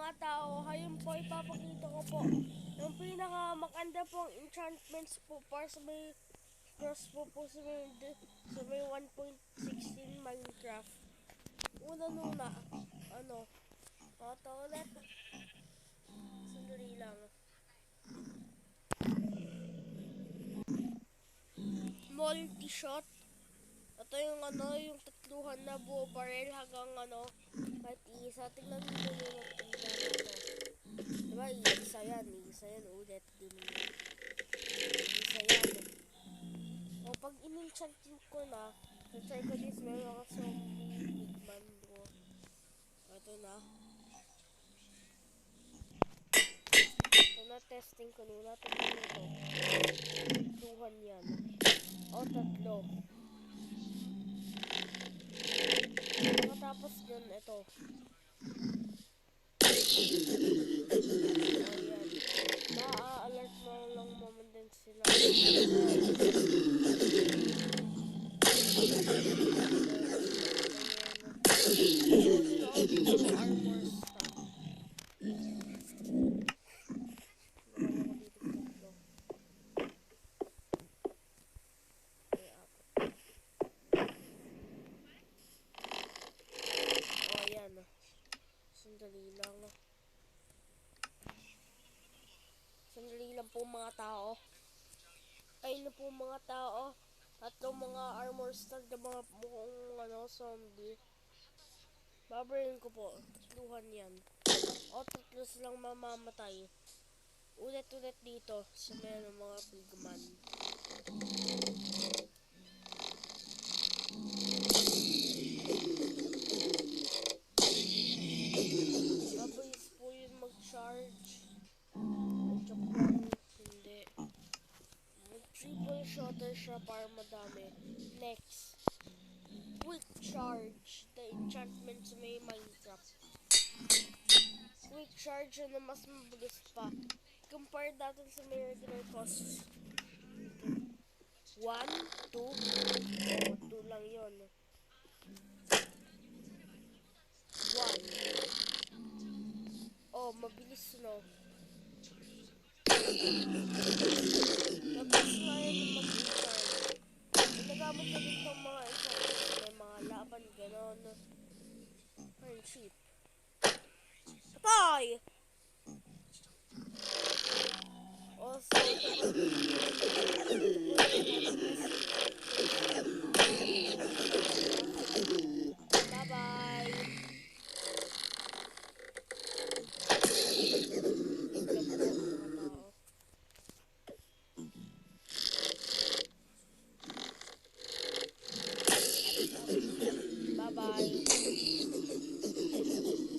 mga tao, hayun po ipapakita ko po yung pinaka maganda pong enchantments po para sa may crossbow po sa may 1.16 Minecraft. Una, ano, auto ulit, sandali lang. Multi-shot. Ito yung yung tatluhan na buo barrel hanggang kahit isa. Tingnan nyo yung magpila na to. Diba, isa yan ulit din. Isa yan. O, pag in-enchant ko na, try ko this, may mga zombie, pigman ko. Ito na. Ito na, testing ko nila. Tingnan nyo to. Tatluhan yan. O, tatlo. Pagkatapos nun, ito. Ayan. Na-alert mo lang moment din sila. Armor stand. Sandali lang po mga tao. Ayun na po mga tao. Tatlong mga armor stand na mga mukhang zombie. Babarin ko po. Tatluhan yan. O, tatlo silang mamamatay. Ulit-ulit dito sa mga pigman. Mabilis po yun mag-charge. Joke lang, hindi. Mag-triple shotter siya para madami. Next, quick charge. The enchantment sa may Minecraft. Quick charge na mas mabilis pa. Compare natin sa may regular cost. 1, 2. Oh, 2 lang yun. 1. Oh, mabilis no. Mabilis nga yan yung mag-enchant. Nagamit na din itong mga enchantments. May mga laban, ganon. Friendship. Patay! Also, bye-bye! Bye-bye!